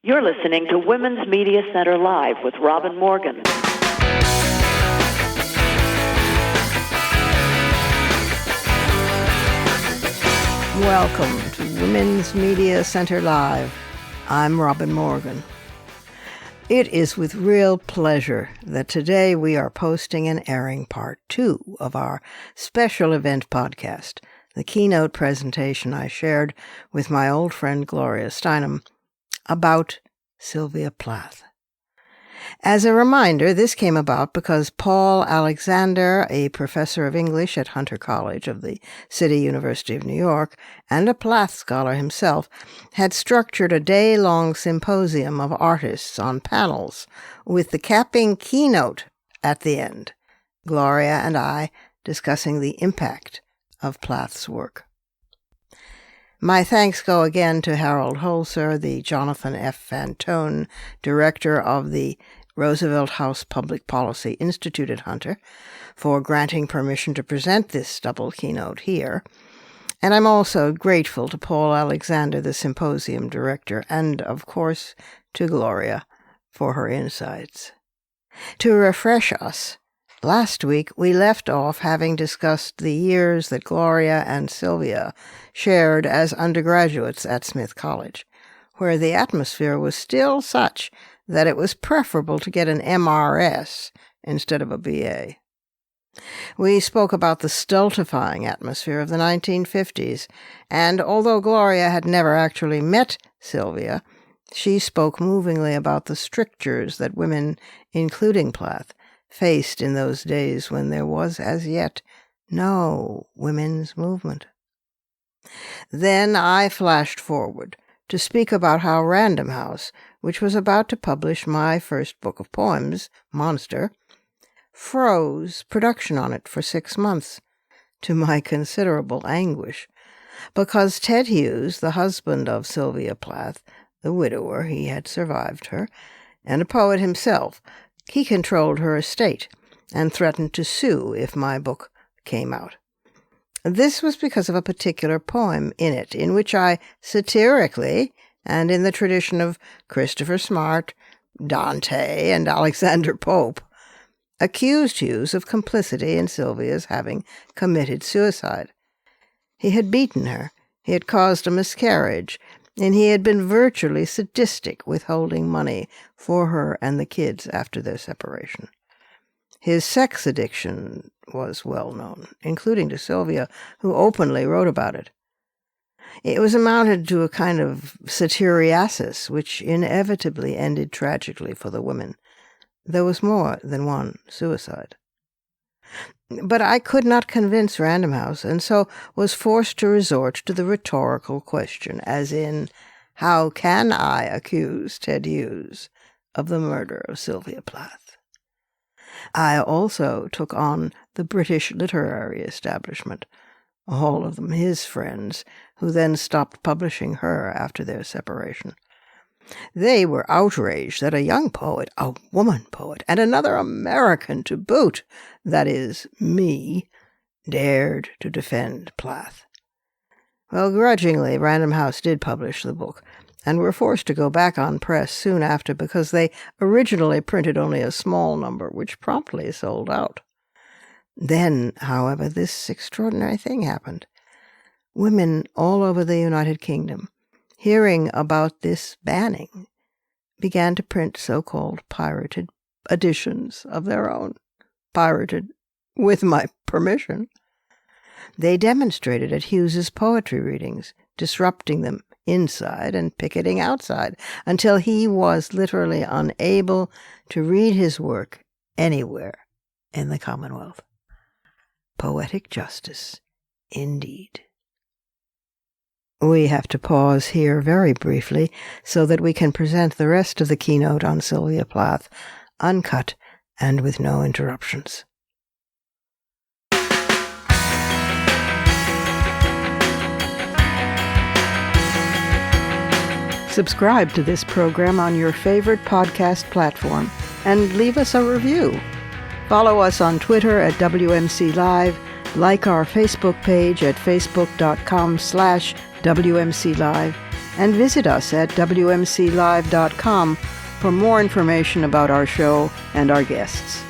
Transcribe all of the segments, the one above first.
You're listening to Women's Media Center Live with Robin Morgan. Welcome to Women's Media Center Live. I'm Robin Morgan. It is with real pleasure that today we are posting and airing part 2 of our special event podcast, the keynote presentation I shared with my old friend Gloria Steinem about Sylvia Plath. As a reminder, this came about because Paul Alexander, a professor of English at Hunter College of the City University of New York, and a Plath scholar himself, had structured a day-long symposium of artists on panels, with the capping keynote at the end, Gloria and I discussing the impact of Plath's work. My thanks go again to Harold Holzer, the Jonathan F. Fantone, director of the Roosevelt House Public Policy Institute at Hunter, for granting permission to present this double keynote here. And I'm also grateful to Paul Alexander, the symposium director, and, of course, to Gloria for her insights. To refresh us, last week we left off having discussed the years that Gloria and Sylvia shared as undergraduates at Smith College, where the atmosphere was still such that it was preferable to get an MRS instead of a BA. We spoke about the stultifying atmosphere of the 1950s, and although Gloria had never actually met Sylvia, she spoke movingly about the strictures that women, including Plath, faced in those days when there was as yet no women's movement. Then I flashed forward to speak about how Random House, which was about to publish my first book of poems, Monster, froze production on it for 6 months, to my considerable anguish, because Ted Hughes, the husband of Sylvia Plath, the widower, he had survived her, and a poet himself, he controlled her estate and threatened to sue if my book came out. This was because of a particular poem in it, in which I satirically, and in the tradition of Christopher Smart, Dante, and Alexander Pope, accused Hughes of complicity in Sylvia's having committed suicide. He had beaten her, he had caused a miscarriage, and he had been virtually sadistic withholding money for her and the kids after their separation. His sex addiction was well known, including to Sylvia, who openly wrote about it. It was amounted to a kind of satyriasis, which inevitably ended tragically for the women. There was more than one suicide. But I could not convince Random House, and so was forced to resort to the rhetorical question, as in, how can I accuse Ted Hughes of the murder of Sylvia Plath? I also took on the British literary establishment, all of them his friends, who then stopped publishing her after their separation. They were outraged that a young poet, a woman poet, and another American to boot, that is, me, dared to defend Plath. Well, grudgingly, Random House did publish the book, and were forced to go back on press soon after because they originally printed only a small number, which promptly sold out. Then, however, this extraordinary thing happened. Women all over the United Kingdom, hearing about this banning, began to print so-called pirated editions of their own, pirated with my permission. They demonstrated at Hughes's poetry readings, disrupting them inside and picketing outside, until he was literally unable to read his work anywhere in the Commonwealth. Poetic justice, indeed. We have to pause here very briefly so that we can present the rest of the keynote on Sylvia Plath, uncut and with no interruptions. Subscribe to this program on your favorite podcast platform and leave us a review. Follow us on Twitter at WMC Live, like our Facebook page at facebook.com/WMC Live, and visit us at WMClive.com for more information about our show and our guests.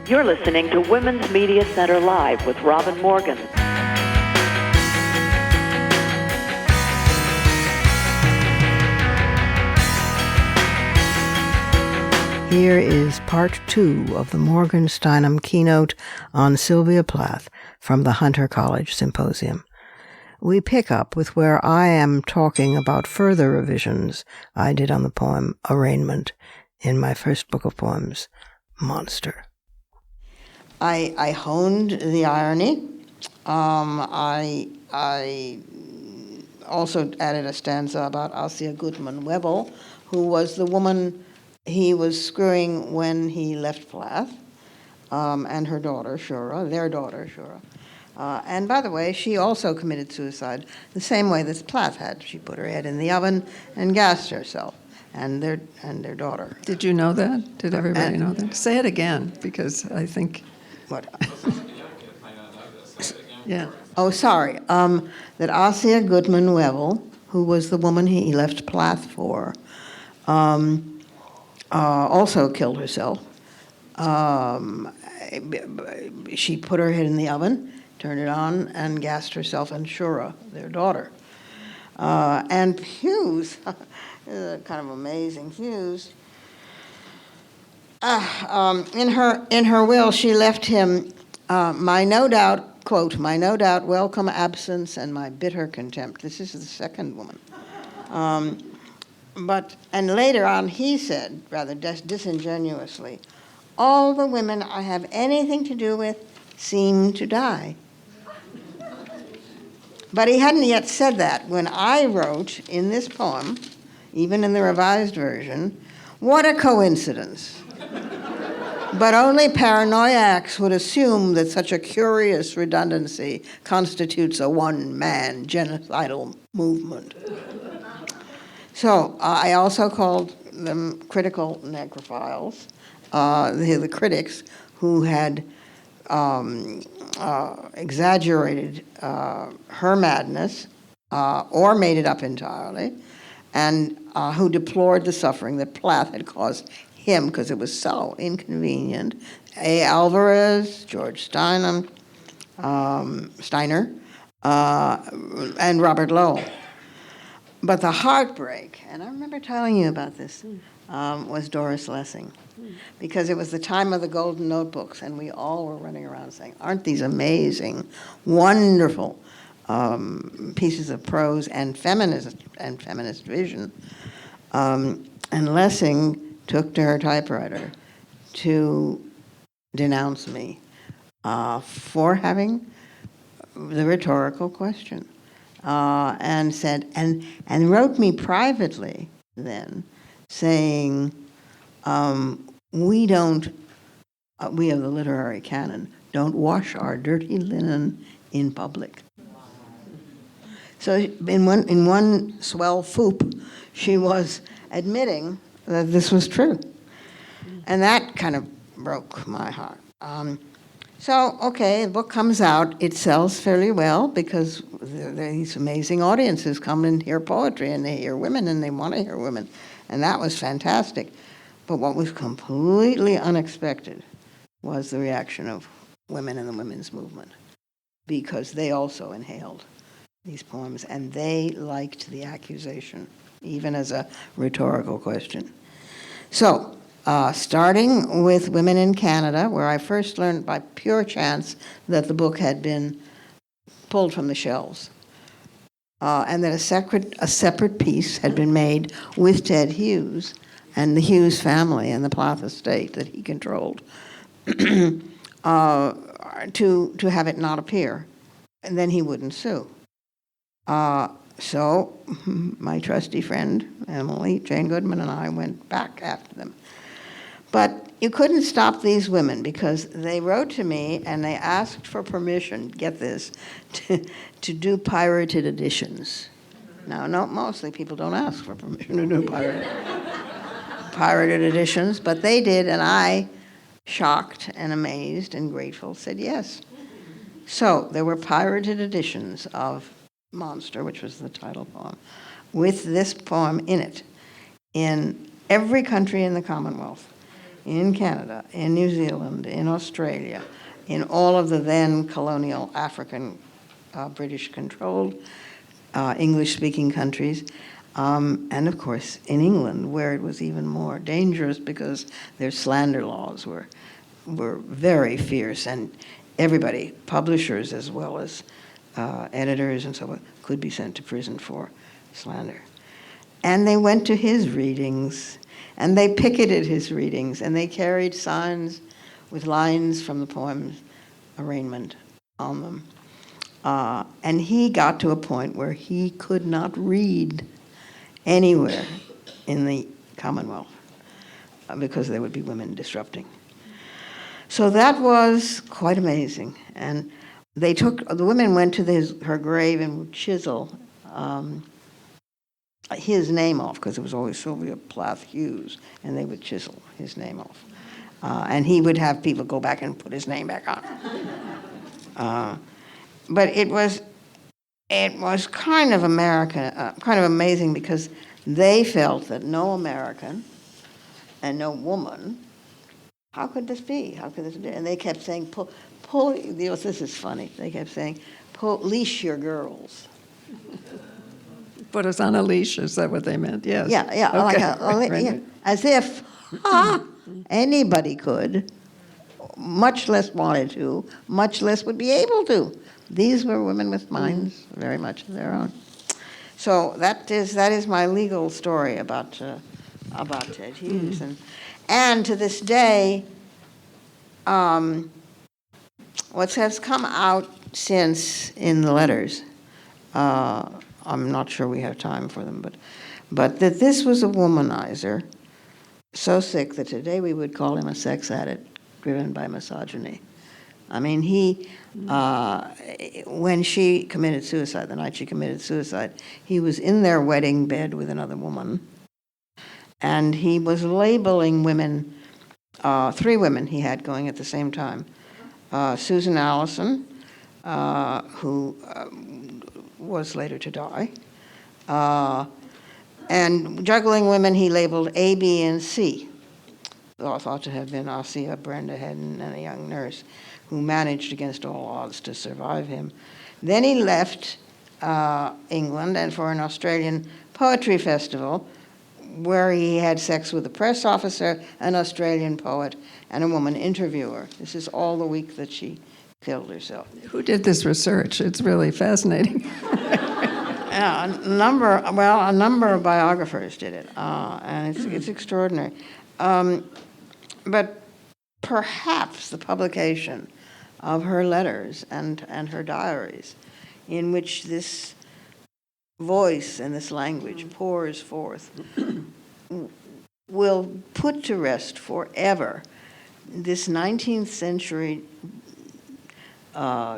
You're listening to Women's Media Center Live with Robin Morgan. Here is part 2 of the Morgan Steinem keynote on Sylvia Plath from the Hunter College Symposium. We pick up with where I am talking about further revisions I did on the poem Arraignment in my first book of poems, Monster. I honed the irony. I also added a stanza about Assia Gutmann Webel, who was the woman he was screwing when he left Plath, and her daughter, Shura, their daughter, Shura. And by the way, she also committed suicide the same way that Plath had. She put her head in the oven and gassed herself, and their daughter. Did you know that? Did everybody know that? Say it again, because I think... What? Yeah. Oh, sorry. That Assia Gutmann Webel, who was the woman he left Plath for, also killed herself. She put her head in the oven, turned it on, and gassed herself and Shura, their daughter. And Hughes, kind of amazing, Hughes, in her will, she left him my no doubt, quote, my no doubt welcome absence and my bitter contempt. This is the second woman. And later on, he said, rather disingenuously, all the women I have anything to do with seem to die. But he hadn't yet said that when I wrote in this poem, even in the revised version, what a coincidence. But only paranoiacs would assume that such a curious redundancy constitutes a one-man genocidal movement. So I also called them critical necrophiles, the critics who had exaggerated her madness or made it up entirely, and who deplored the suffering that Plath had caused him because it was so inconvenient. A. Alvarez, George Steiner, and Robert Lowell. But the heartbreak, and I remember telling you about this, was Doris Lessing. Because it was the time of the golden notebooks, and we all were running around saying, aren't these amazing, wonderful pieces of prose and feminist vision? And Lessing took to her typewriter to denounce me for having the rhetorical question. And said, and wrote me privately then, saying, we of the literary canon, don't wash our dirty linen in public. So in one swell foop, she was admitting that this was true. And that kind of broke my heart. So, okay, the book comes out. It sells fairly well because these amazing audiences come and hear poetry, and they hear women, and they want to hear women. And that was fantastic. But what was completely unexpected was the reaction of women in the women's movement, because they also inhaled these poems, and they liked the accusation, even as a rhetorical question. So, starting with Women in Canada, where I first learned by pure chance that the book had been pulled from the shelves, and that a separate piece had been made with Ted Hughes and the Hughes family and the Plath estate that he controlled, to have it not appear, and then he wouldn't sue. So my trusty friend, Emily Jane Goodman, and I went back after them. But you couldn't stop these women because they wrote to me and they asked for permission, get this, to do pirated editions. Now, mostly people don't ask for permission to do pirated editions, but they did, and I, shocked and amazed and grateful, said yes. So there were pirated editions of Monster, which was the title poem, with this poem in it in every country in the Commonwealth, in Canada, in New Zealand, in Australia, in all of the then colonial African, British-controlled, English-speaking countries, and of course in England, where it was even more dangerous because their slander laws were very fierce, and everybody, publishers as well as editors and so on, could be sent to prison for slander. And they went to his readings, and they picketed his readings, and they carried signs with lines from the poem's arraignment on them. And he got to a point where he could not read anywhere in the Commonwealth because there would be women disrupting. So that was quite amazing. And the women went to her grave and would chisel his name off, because it was always Sylvia Plath Hughes, and they would chisel his name off. And he would have people go back and put his name back on. But it was kind of kind of amazing, because they felt that no American and no woman, how could this be? How could this be? And they kept saying, pull, this is funny. They kept saying, leash your girls. Put us on a leash, is that what they meant? Yes. Yeah, Okay. Like yeah, as if anybody could, much less wanted to, much less would be able to. These were women with minds very much of their own. So that is my legal story about Ted Hughes, and to this day, what has come out since in the letters, I'm not sure we have time for them, but that this was a womanizer, so sick that today we would call him a sex addict driven by misogyny. I mean, when she committed suicide, the night she committed suicide, he was in their wedding bed with another woman, and he was labeling women, 3 women he had going at the same time. Susan Allison, who was later to die, and juggling women he labeled A, B, and C, thought to have been Ossia, Brenda Hedden, and a young nurse who managed against all odds to survive him. Then he left England and for an Australian poetry festival where he had sex with a press officer, an Australian poet, and a woman interviewer. This is all the week that she killed herself. Who did this research? It's really fascinating. A number of biographers did it, and it's extraordinary. But perhaps the publication of her letters and her diaries, in which this voice and this language pours forth, will put to rest forever this 19th century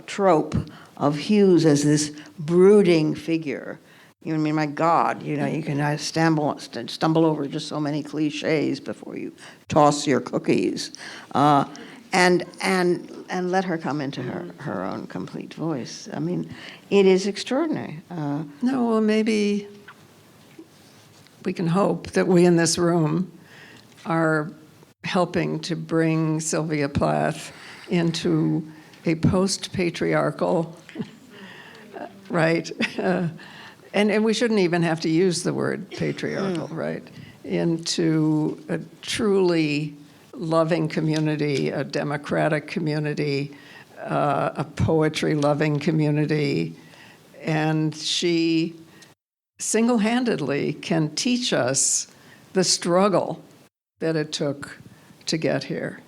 trope of Hughes as this brooding figure. I mean, my God, you can stumble over just so many cliches before you toss your cookies, and let her come into her own complete voice. I mean, it is extraordinary. No, well, maybe we can hope that we in this room are helping to bring Sylvia Plath into a post-patriarchal, right? And we shouldn't even have to use the word patriarchal, right? Into a truly loving community, a democratic community, a poetry-loving community. And she single-handedly can teach us the struggle that it took to get here.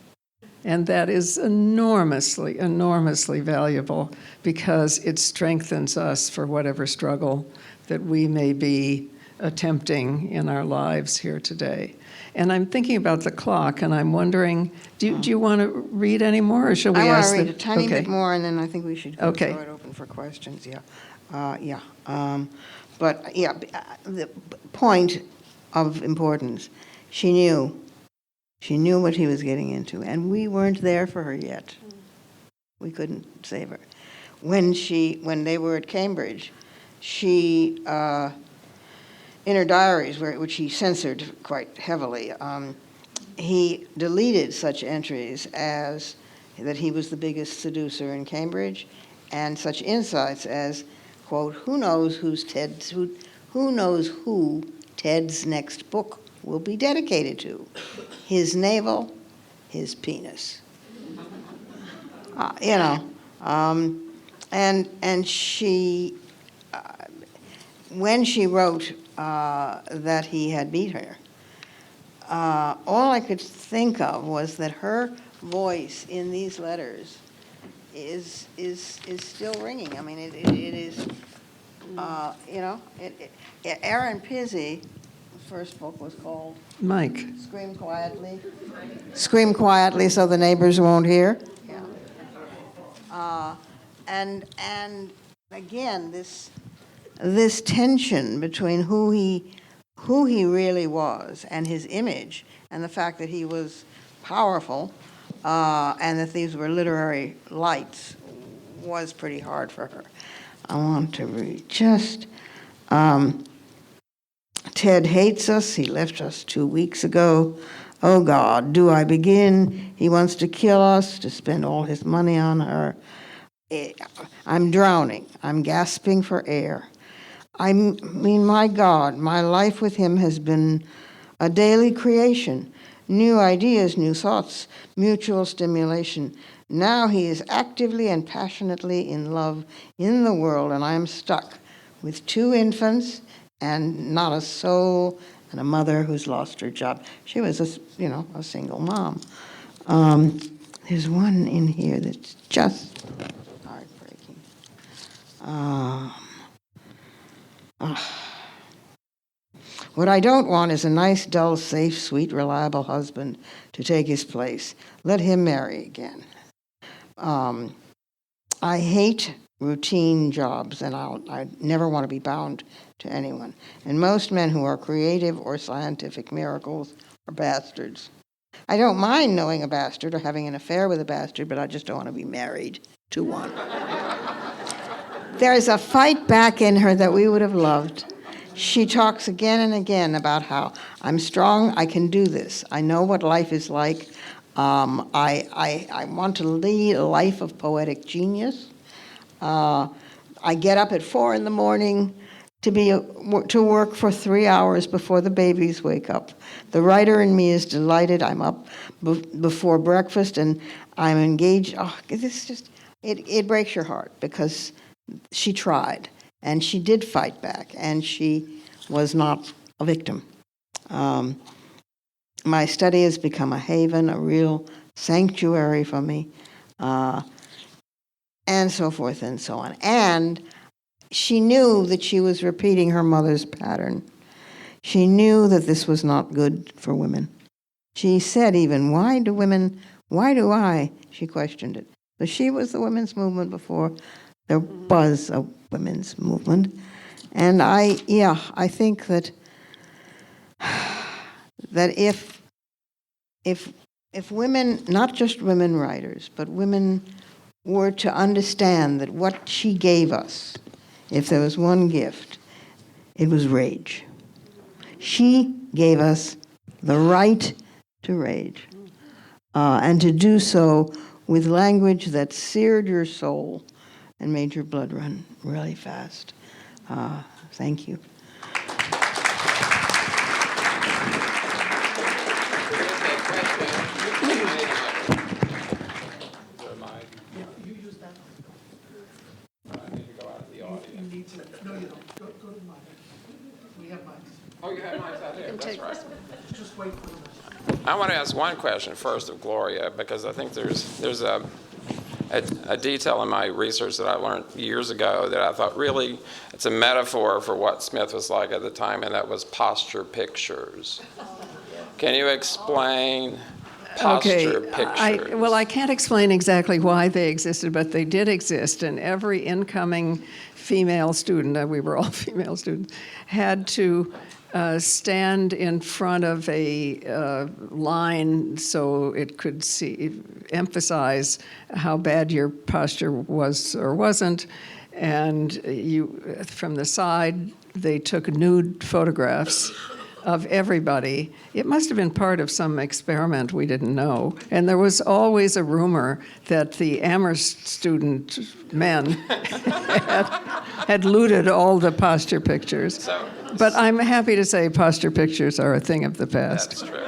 And that is enormously, enormously valuable, because it strengthens us for whatever struggle that we may be attempting in our lives here today. And I'm thinking about the clock, and I'm wondering, do you want to read any more, or shall we ask? I want to read a tiny bit more, and then I think we should throw Okay. it open for questions. But the point of importance, she knew what he was getting into, and we weren't there for her yet. We couldn't save her. When they were at Cambridge, she inner diaries, which he censored quite heavily, he deleted such entries as that he was the biggest seducer in Cambridge, and such insights as, quote, who knows who Ted's next book will be dedicated to? His navel, his penis. And she, when she wrote that he had beat her, all I could think of was that her voice in these letters is still ringing. I mean, it is, Aaron Pizzi, first book was called Mike. Scream Quietly. Scream Quietly so the neighbors won't hear. Yeah. And again, this tension between who he really was and his image, and the fact that he was powerful, and that these were literary lights, was pretty hard for her. I want to read just. Ted hates us. He left us 2 weeks ago. Oh God, do I begin? He wants to kill us, to spend all his money on her. I'm drowning. I'm gasping for air. I mean, my God, my life with him has been a daily creation. New ideas, new thoughts, mutual stimulation. Now he is actively and passionately in love in the world, and I am stuck with 2 infants and not a soul, and a mother who's lost her job. She was a single mom. There's one in here that's just heartbreaking. What I don't want is a nice, dull, safe, sweet, reliable husband to take his place. Let him marry again. I hate routine jobs, and I never want to be bound to anyone. And most men who are creative or scientific miracles are bastards. I don't mind knowing a bastard or having an affair with a bastard, but I just don't want to be married to one. There's a fight back in her that we would have loved. She talks again and again about how I'm strong, I can do this. I know what life is like. I want to lead a life of poetic genius. I get up at 4 a.m. to work for 3 hours before the babies wake up. The writer in me is delighted. I'm up before breakfast and I'm engaged. Oh, this just it breaks your heart, because she tried and she did fight back and she was not a victim. My study has become a haven, a real sanctuary for me, and so forth and so on. And she knew that she was repeating her mother's pattern. She knew that this was not good for women. She said even, why do I? She questioned it. So she was the women's movement before there was a women's movement. And I think that if women, not just women writers, but women were to understand that what she gave us, if there was one gift, it was rage. She gave us the right to rage, and to do so with language that seared your soul and made your blood run really fast. Thank you. No, you don't. Go to mine. We have mics. Oh, you have mics out there. That's right. Just wait for them. I want to ask one question first of Gloria, because I think there's a detail in my research that I learned years ago that I thought really it's a metaphor for what Smith was like at the time, and that was posture pictures. Can you explain posture pictures? I can't explain exactly why they existed, but they did exist, and every incoming female student, we were all female students, had to stand in front of a line so it could emphasize how bad your posture was or wasn't, and from the side, they took nude photographs of everybody. It must have been part of some experiment we didn't know. And there was always a rumor that the Amherst student men had looted all the posture pictures. But I'm happy to say posture pictures are a thing of the past. That's true.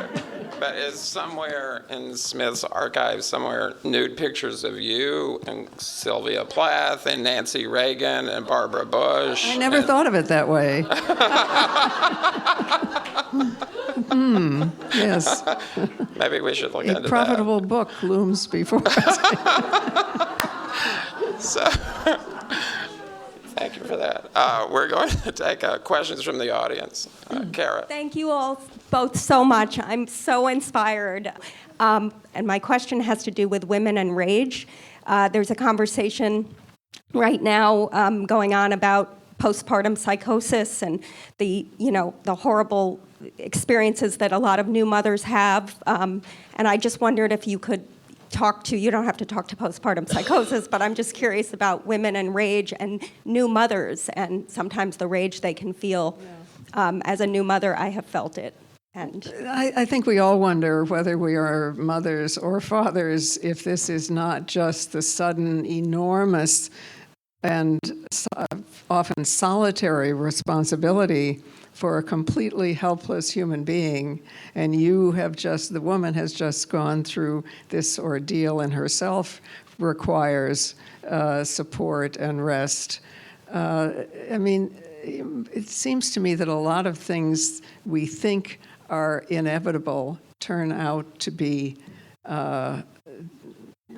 But is somewhere in Smith's archives, somewhere, nude pictures of you and Sylvia Plath and Nancy Reagan and Barbara Bush? I never thought of it that way. Yes. Maybe we should look into A that. profitable book looms before us. So, thank you for that. We're going to take questions from the audience. Kara. Thank you all both so much. I'm so inspired. And my question has to do with women and rage. There's a conversation right now going on about postpartum psychosis and the horrible experiences that a lot of new mothers have. And I just wondered if you could you don't have to talk to postpartum psychosis, but I'm just curious about women and rage and new mothers and sometimes the rage they can feel. As a new mother, I have felt it. And I think we all wonder whether we are mothers or fathers if this is not just the sudden, enormous, and often solitary responsibility for a completely helpless human being, and the woman has just gone through this ordeal and herself requires support and rest. It seems to me that a lot of things we think are inevitable turn out to be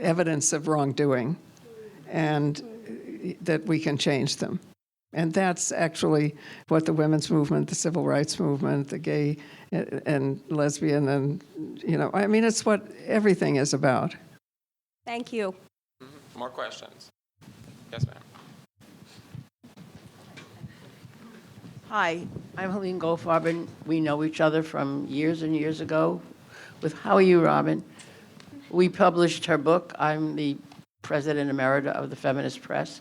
evidence of wrongdoing, and that we can change them. And that's actually what the women's movement, the civil rights movement, the gay and lesbian, and, it's what everything is about. thank you. More questions? Yes, ma'am. Hi, I'm Helene Goldfarb. We know each other from years and years ago. How are you, Robin? We published her book. I'm the president emerita of the Feminist Press.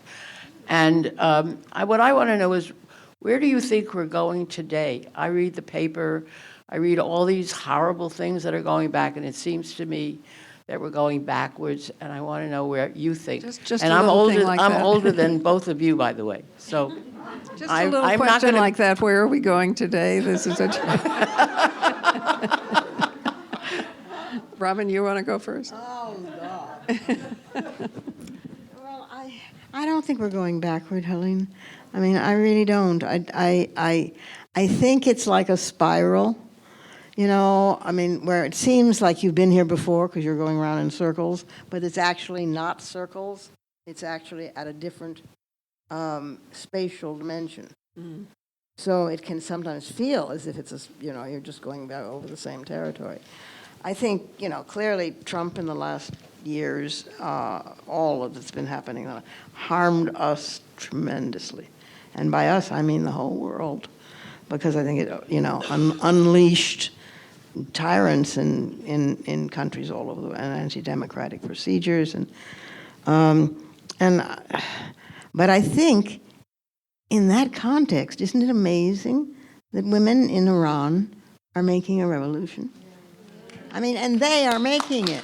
And what I want to know is, where do you think we're going today? I read the paper. I read all these horrible things that are going back, and it seems to me that we're going backwards, and I want to know where you think. Just and a I'm little older. thing like I'm that. older than both of you, by the way. So Just a little I'm not question gonna- like that, where are we going today? This is a... Robin, you want to go first? Oh, God. Well, I don't think we're going backward, Helene. I mean, I really don't. I think it's like a spiral, where it seems like you've been here before because you're going around in circles, but it's actually not circles. It's actually at a different spatial dimension. Mm. So it can sometimes feel as if it's you're just going back over the same territory. I think, clearly Trump in the last years, all of that's been happening, harmed us tremendously. And by us, I mean the whole world. Because I think it, unleashed tyrants in countries all over the world, and anti-democratic procedures. But I think in that context, isn't it amazing that women in Iran are making a revolution? I mean, and they are making it.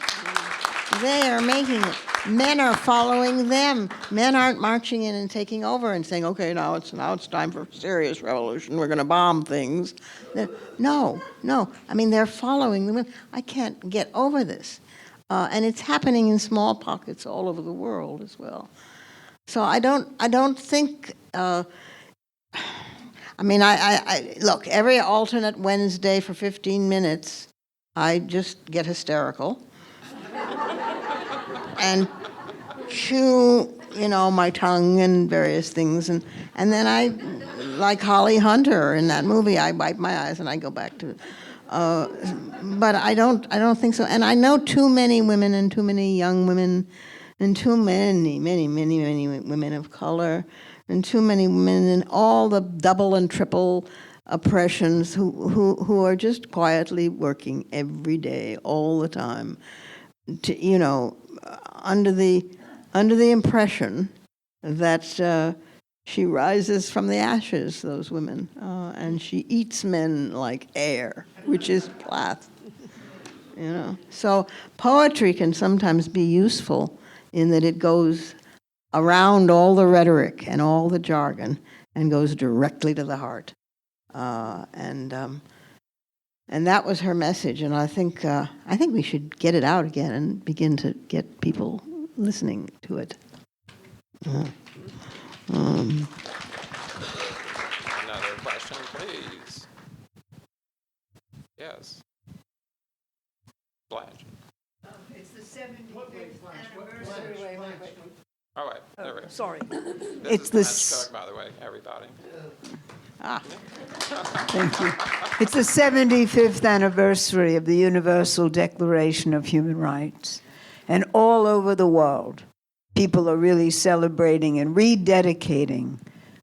They are making it. Men are following them. Men aren't marching in and taking over and saying, okay, now it's time for serious revolution. We're going to bomb things. No. I mean, they're following the women. I can't get over this. And it's happening in small pockets all over the world as well. So I don't think, I look, every alternate Wednesday for 15 minutes, I just get hysterical and chew, my tongue and various things. And then I, like Holly Hunter in that movie, I wipe my eyes and I go back to, but I don't think so. And I know too many women and too many young women and too many women of color and too many women in all the double and triple oppressions who are just quietly working every day, all the time, to under the impression that she rises from the ashes, those women, and she eats men like air, which is Plath. So poetry can sometimes be useful in that it goes around all the rhetoric and all the jargon and goes directly to the heart. And that was her message, and I think we should get it out again and begin to get people listening to it. Another question, please. Yes. Blanche. It's the 75th anniversary. Oh, wait, there we go. Sorry. This is French cook, by the way, everybody. Thank you. It's the 75th anniversary of the Universal Declaration of Human Rights. And all over the world, people are really celebrating and rededicating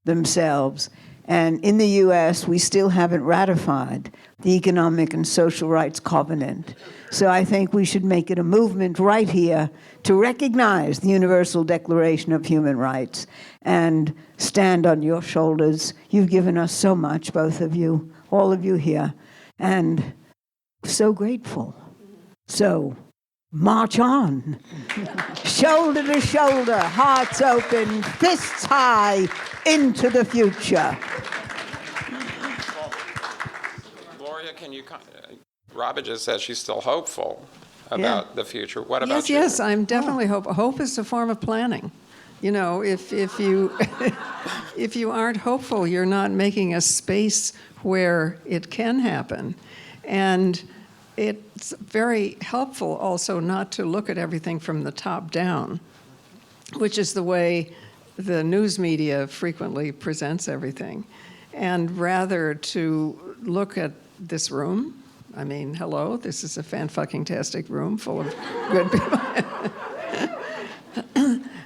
themselves. And in the U.S., we still haven't ratified the Economic and Social Rights Covenant. So I think we should make it a movement right here to recognize the Universal Declaration of Human Rights and stand on your shoulders. You've given us so much, both of you, all of you here, and so grateful. So march on, shoulder to shoulder, hearts open, fists high, into the future. Gloria, can you, Robin just said she's still hopeful about the future. What about you? Yes, I'm definitely hopeful. Hope is a form of planning. If you if you aren't hopeful, you're not making a space where it can happen. And it's very helpful also not to look at everything from the top down, which is the way the news media frequently presents everything, and rather to look at this room. I mean, hello, this is a fan-fucking-tastic room full of good people.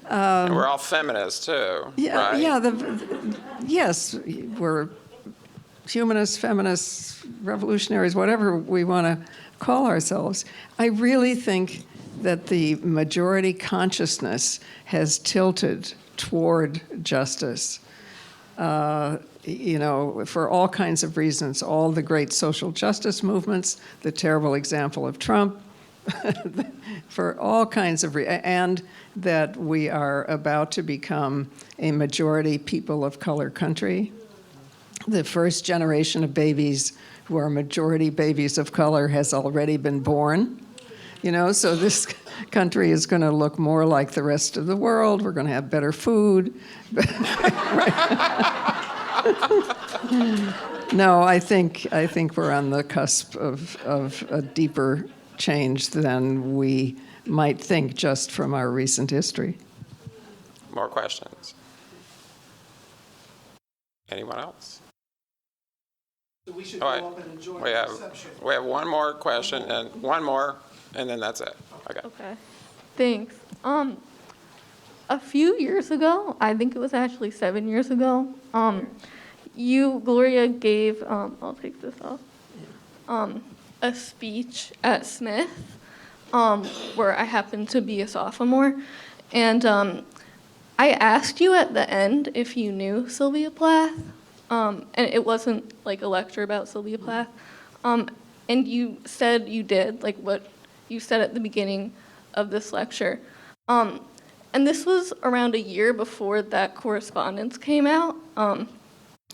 And we're all feminists, too, right? Yes, we're humanists, feminists, revolutionaries, whatever we want to call ourselves. I really think that the majority consciousness has tilted toward justice. For all kinds of reasons, all the great social justice movements, the terrible example of Trump, for all kinds of and that we are about to become a majority people of color country. The first generation of babies who are majority babies of color has already been born. So this country is going to look more like the rest of the world. We're going to have better food. No, I think we're on the cusp of a deeper change than we might think just from our recent history. More questions? Anyone else? So we should All go right. up and enjoy We the have reception. one more question and one more, and then that's it. Okay. Thanks. A few years ago, I think it was actually 7 years ago, Gloria, gave, I'll take this off, a speech at Smith, where I happened to be a sophomore. And I asked you at the end if you knew Sylvia Plath, and it wasn't like a lecture about Sylvia Plath. And you said you did, like what you said at the beginning of this lecture. And this was around a year before that correspondence came out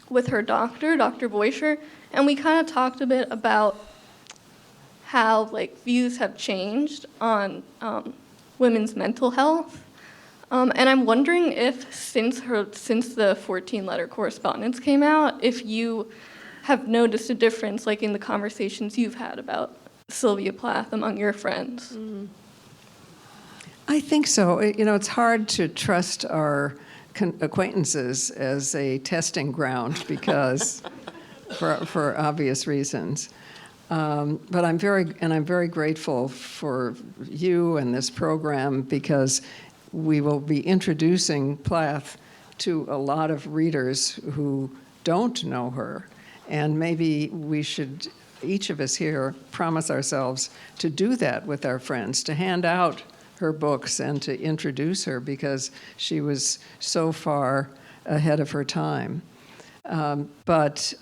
with her doctor, Dr. Boischer, and we kind of talked a bit about how views have changed on women's mental health. And I'm wondering if since the 14-letter correspondence came out, if you have noticed a difference in the conversations you've had about Sylvia Plath among your friends. I think so. It's hard to trust our acquaintances as a testing ground because, for obvious reasons. But I'm very grateful for you and this program because we will be introducing Plath to a lot of readers who don't know her, and maybe we should, each of us here, promise ourselves to do that with our friends, to hand out her books and to introduce her because she was so far ahead of her time. But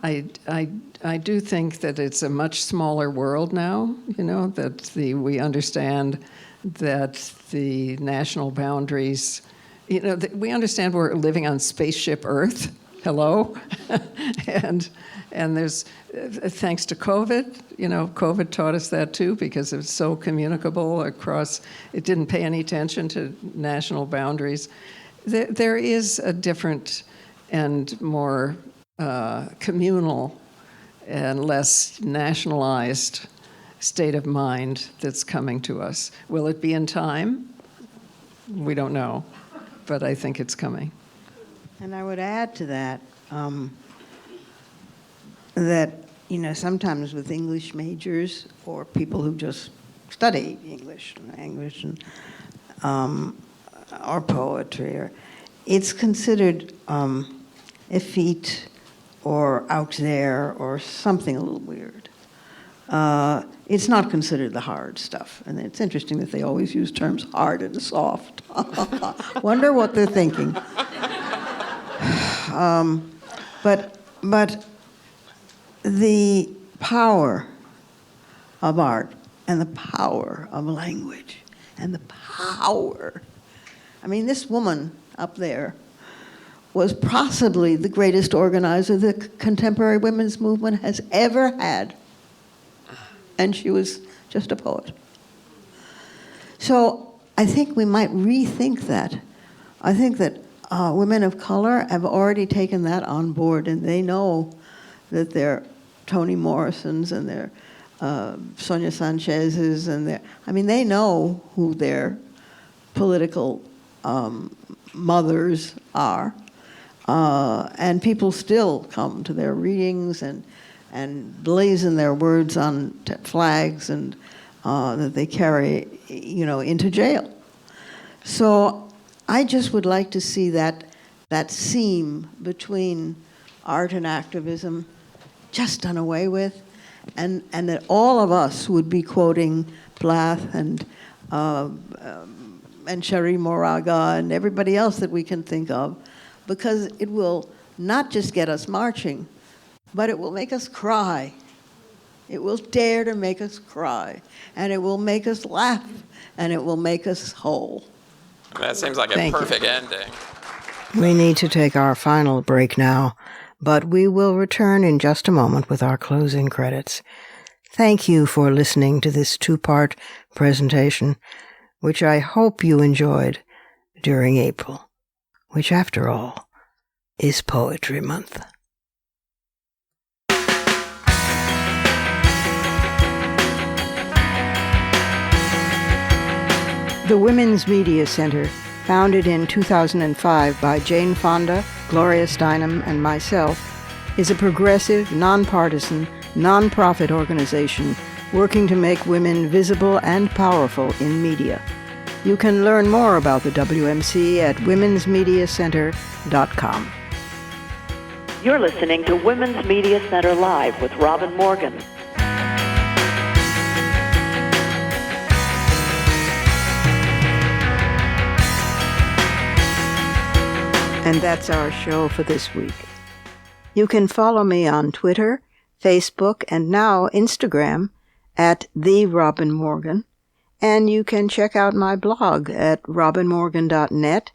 I do think that it's a much smaller world now, that we understand that the national boundaries, we understand we're living on spaceship Earth. Hello? and there's, thanks to COVID, COVID taught us that too because it's so communicable across, it didn't pay any attention to national boundaries. There is a different and more communal and less nationalized state of mind that's coming to us. Will it be in time? We don't know, but I think it's coming. And I would add to that, that, sometimes with English majors or people who just study English and or poetry, it's considered effete or out there or something a little weird. It's not considered the hard stuff. And it's interesting that they always use terms hard and soft. Wonder what they're thinking. But the power of art and the power of language and the power. I mean, this woman up there was possibly the greatest organizer the contemporary women's movement has ever had. And she was just a poet. So I think we might rethink that. I think that women of color have already taken that on board, and they know that they're Toni Morrisons and they're Sonia Sanchez's, and they know who their political mothers are. And people still come to their readings and blazon their words on flags and that they carry, into jail. So I just would like to see that seam between art and activism just done away with, and that all of us would be quoting Plath and Cherie Moraga and everybody else that we can think of, because it will not just get us marching, but it will make us cry. It will dare to make us cry, and it will make us laugh, and it will make us whole. That seems like a perfect ending. We need to take our final break now, but we will return in just a moment with our closing credits. Thank you for listening to this two-part presentation, which I hope you enjoyed during April, which, after all, is Poetry Month. The Women's Media Center, founded in 2005 by Jane Fonda, Gloria Steinem, and myself, is a progressive, nonpartisan, nonprofit organization working to make women visible and powerful in media. You can learn more about the WMC at womensmediacenter.com. You're listening to Women's Media Center Live with Robin Morgan. And that's our show for this week. You can follow me on Twitter, Facebook, and now Instagram at The Robin Morgan. And you can check out my blog at robinmorgan.net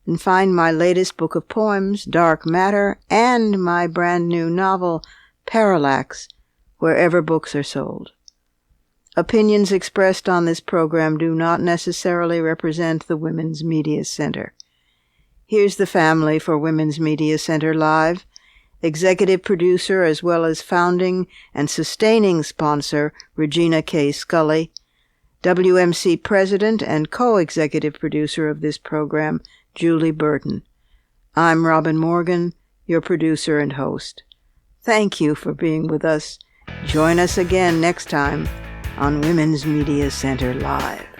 and find my latest book of poems, Dark Matter, and my brand new novel, Parallax, wherever books are sold. Opinions expressed on this program do not necessarily represent the Women's Media Center. Here's the family for Women's Media Center Live. Executive producer as well as founding and sustaining sponsor, Regina K. Scully. WMC president and co-executive producer of this program, Julie Burton. I'm Robin Morgan, your producer and host. Thank you for being with us. Join us again next time on Women's Media Center Live.